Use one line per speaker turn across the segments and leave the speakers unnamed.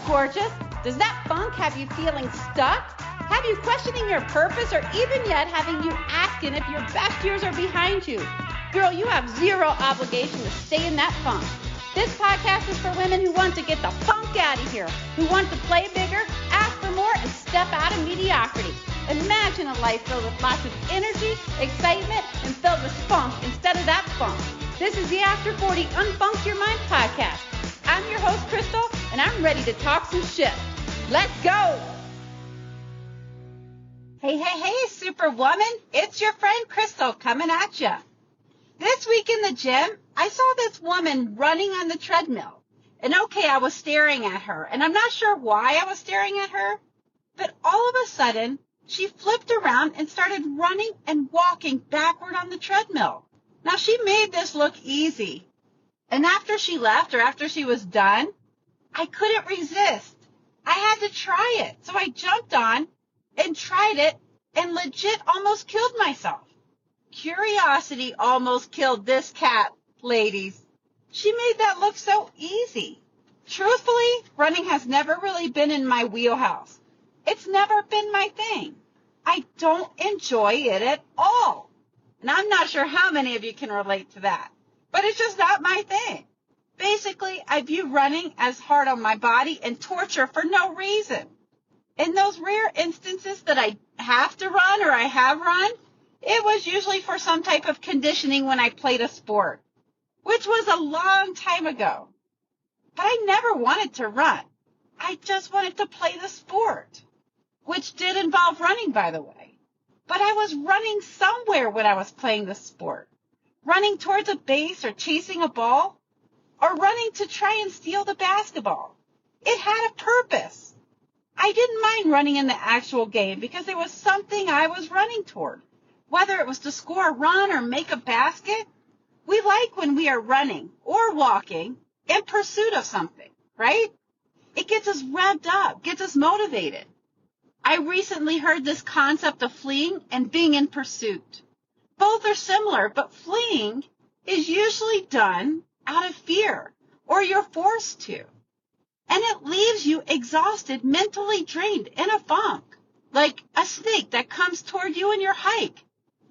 gorgeous? Does that funk have you feeling stuck? Have you questioning your purpose, or even yet having you asking if your best years are behind you? Girl, you have zero obligation to stay in that funk. This podcast is for women who want to get the funk out of here, who want to play bigger, ask for more, and step out of mediocrity. Imagine a life filled with lots of energy, excitement, and filled with spunk instead of that funk. This is the After 40 Unfunk Your Mind podcast. I'm your host, Crystal, and I'm ready to talk some shit. Let's go! Hey, Superwoman. It's your friend Crystal coming at you. This week in the gym, I saw this woman running on the treadmill. And okay, I was staring at her, and I'm not sure why I was staring at her, but all of a sudden, she flipped around and started running and walking backward on the treadmill. Now, she made this look easy. And after she left, or after she was done, I couldn't resist. I had to try it. So I jumped on and tried it and legit almost killed myself. Curiosity almost killed this cat, ladies. She made that look so easy. Truthfully, running has never really been in my wheelhouse. It's never been my thing. I don't enjoy it at all. And I'm not sure how many of you can relate to that. But it's just not my thing. Basically, I view running as hard on my body and torture for no reason. In those rare instances that I have to run or I have run, it was usually for some type of conditioning when I played a sport, which was a long time ago. But I never wanted to run. I just wanted to play the sport, which did involve running, by the way. But I was running somewhere when I was playing the sport. Running towards a base or chasing a ball, or running to try and steal the basketball. It had a purpose. I didn't mind running in the actual game because there was something I was running toward. Whether it was to score a run or make a basket, we like when we are running or walking in pursuit of something, right? It gets us revved up, gets us motivated. I recently heard this concept of fleeing and being in pursuit. Both are similar, but fleeing is usually done out of fear, or you're forced to. And it leaves you exhausted, mentally drained, in a funk, like a snake that comes toward you in your hike.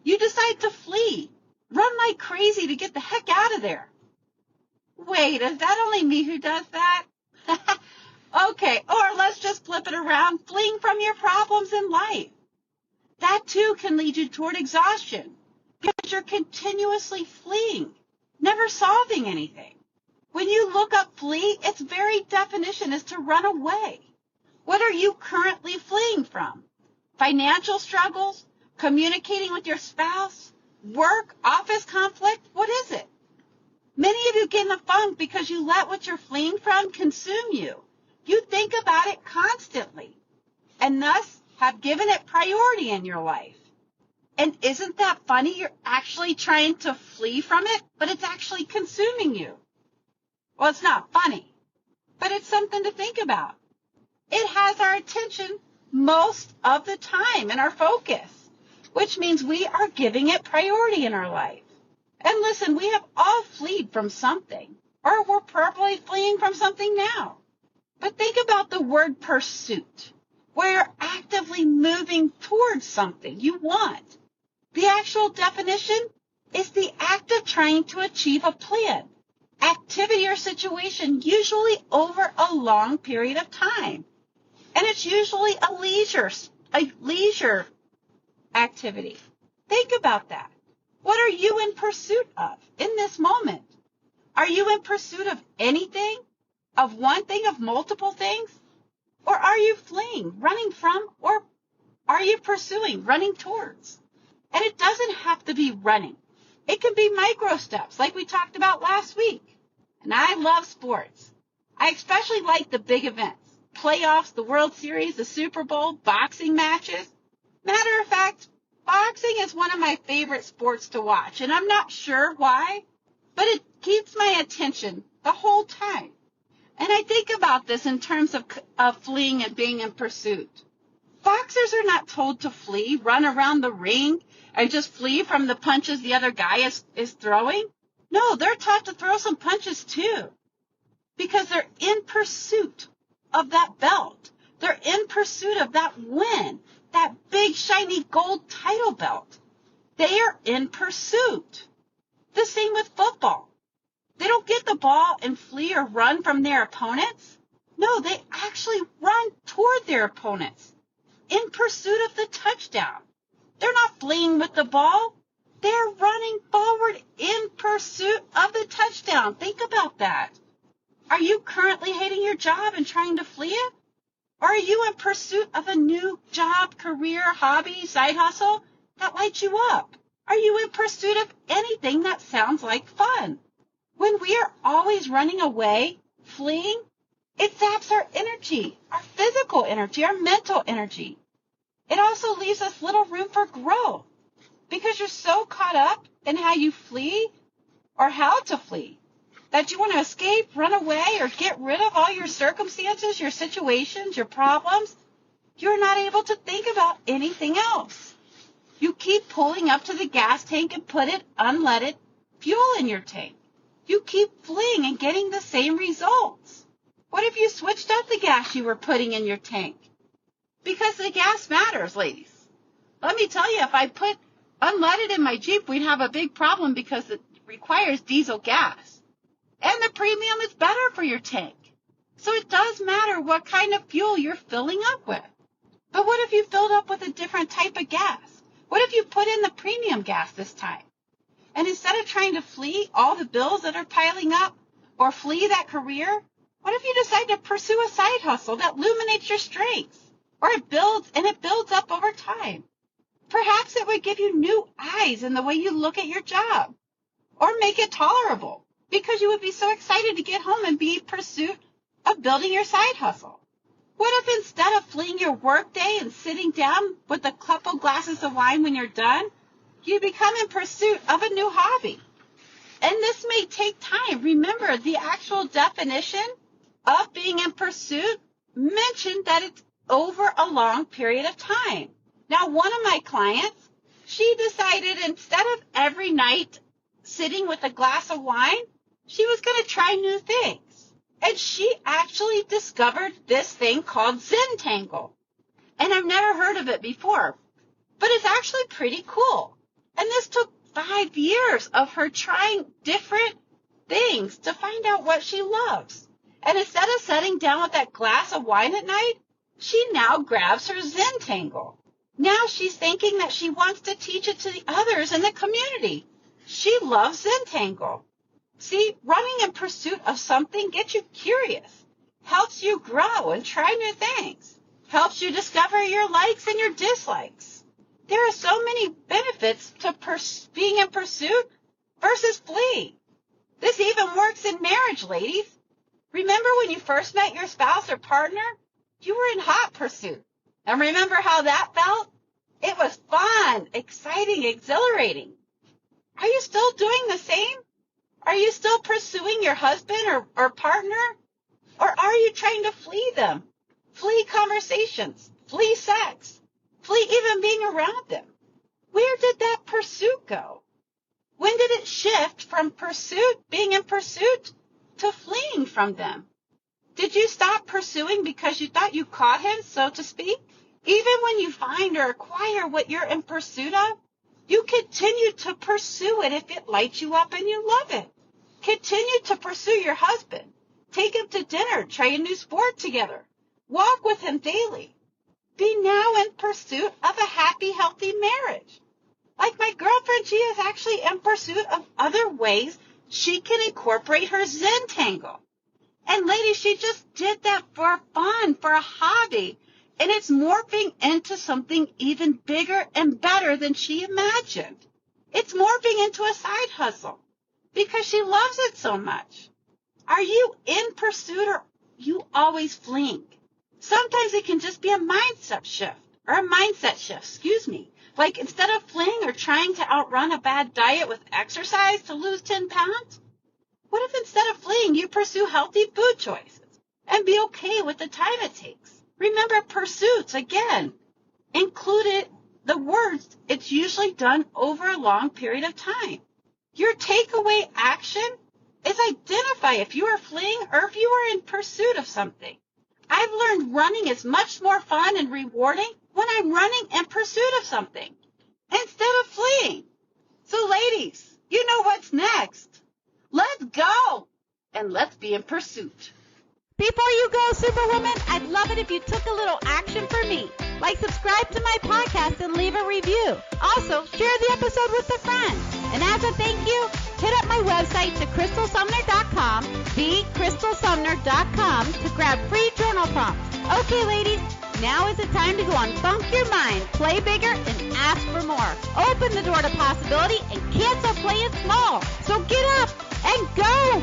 You decide to flee, run like crazy to get the heck out of there. Wait, is that only me who does that? Okay, or let's just flip it around, fleeing from your problems in life. That too can lead you toward exhaustion because you're continuously fleeing, never solving anything. When you look up flee, its very definition is to run away. What are you currently fleeing from? Financial struggles? Communicating with your spouse? Work? Office conflict? What is it? Many of you get in a funk because you let what you're fleeing from consume you. You think about it constantly, and thus have given it priority in your life. And isn't that funny? You're actually trying to flee from it, but it's actually consuming you. Well, it's not funny, but it's something to think about. It has our attention most of the time and our focus, which means we are giving it priority in our life. And listen, we have all fled from something, or we're probably fleeing from something now. But think about the word pursuit, where you're actively moving towards something you want. The actual definition is the act of trying to achieve a plan, activity, or situation, usually over a long period of time. And it's usually a leisure activity. Think about that. What are you in pursuit of in this moment? Are you in pursuit of anything? Of one thing, of multiple things? Or are you fleeing, running from, or are you pursuing, running towards? And it doesn't have to be running. It can be micro steps like we talked about last week. And I love sports. I especially like the big events. Playoffs, the World Series, the Super Bowl, boxing matches. Matter of fact, boxing is one of my favorite sports to watch. And I'm not sure why, but it keeps my attention the whole time. And I think about this in terms of fleeing and being in pursuit. Boxers are not told to flee, run around the ring, and just flee from the punches the other guy is throwing. No, they're taught to throw some punches too, because they're in pursuit of that belt. They're in pursuit of that win, that big shiny gold title belt. They are in pursuit. The same with football. They don't get the ball and flee or run from their opponents. No, they actually run toward their opponents in pursuit of the touchdown. They're not fleeing with the ball. They're running forward in pursuit of the touchdown. Think about that. Are you currently hating your job and trying to flee it? Or are you in pursuit of a new job, career, hobby, side hustle that lights you up? Are you in pursuit of anything that sounds like fun? When we are always running away, fleeing, it zaps our energy, our physical energy, our mental energy. It also leaves us little room for growth because you're so caught up in how you flee or how to flee that you want to escape, run away, or get rid of all your circumstances, your situations, your problems. You're not able to think about anything else. You keep pulling up to the gas tank and put it unleaded fuel in your tank. You keep fleeing and getting the same results. What if you switched up the gas you were putting in your tank? Because the gas matters, ladies. Let me tell you, if I put unleaded in my Jeep, we'd have a big problem because it requires diesel gas. And the premium is better for your tank. So it does matter what kind of fuel you're filling up with. But what if you filled up with a different type of gas? What if you put in the premium gas this time? And instead of trying to flee all the bills that are piling up or flee that career, what if you decide to pursue a side hustle that illuminates your strengths? Or it builds up over time. Perhaps it would give you new eyes in the way you look at your job. Or make it tolerable because you would be so excited to get home and be in pursuit of building your side hustle. What if instead of fleeing your workday and sitting down with a couple glasses of wine when you're done, you become in pursuit of a new hobby? And this may take time. Remember, the actual definition of being in pursuit mentioned that it's over a long period of time. Now, one of my clients, she decided instead of every night sitting with a glass of wine, she was going to try new things. And she actually discovered this thing called Zentangle. And I've never heard of it before, but it's actually pretty cool. And this took 5 years of her trying different things to find out what she loves. And instead of sitting down with that glass of wine at night, she now grabs her Zentangle. Now she's thinking that she wants to teach it to the others in the community. She loves Zentangle. See, running in pursuit of something gets you curious, helps you grow and try new things, helps you discover your likes and your dislikes. There are so many benefits to being in pursuit versus flee. This even works in marriage, ladies. Remember when you first met your spouse or partner? You were in hot pursuit. And remember how that felt? It was fun, exciting, exhilarating. Are you still doing the same? Are you still pursuing your husband or partner? Or are you trying to flee them? Flee conversations, flee sex, flee even being around them. Where did that pursuit go? When did it shift from pursuit, being in pursuit, to fleeing from them? Did you stop pursuing because you thought you caught him, so to speak? Even when you find or acquire what you're in pursuit of, you continue to pursue it if it lights you up and you love it. Continue to pursue your husband. Take him to dinner. Try a new sport together. Walk with him daily. Be now in pursuit of a happy, healthy marriage. Like my girlfriend, she is actually in pursuit of other ways she can incorporate her Zentangle. And ladies, she just did that for fun, for a hobby. And it's morphing into something even bigger and better than she imagined. It's morphing into a side hustle because she loves it so much. Are you in pursuit or are you always fleeing? Sometimes it can just be a mindset shift. Like instead of fleeing or trying to outrun a bad diet with exercise to lose 10 pounds, what if instead of fleeing, you pursue healthy food choices and be okay with the time it takes? Remember, pursuits, again, included the words, it's usually done over a long period of time. Your takeaway action is identify if you are fleeing or if you are in pursuit of something. I I've learned running is much more fun and rewarding when I'm running in pursuit of something instead of fleeing. So ladies, you know what's next. Let's go and let's be in pursuit. Before you go, Superwoman, I'd love it if you took a little action for me. Like, subscribe to my podcast and leave a review. Also, share the episode with a friend. And as a thank you, hit up my website to crystalsumner.com, thecrystalsumner.com, to grab free journal prompts. Okay, ladies, now is the time to go and funk your mind, play bigger, and ask for more. Open the door to possibility and cancel playing small. So get up and go.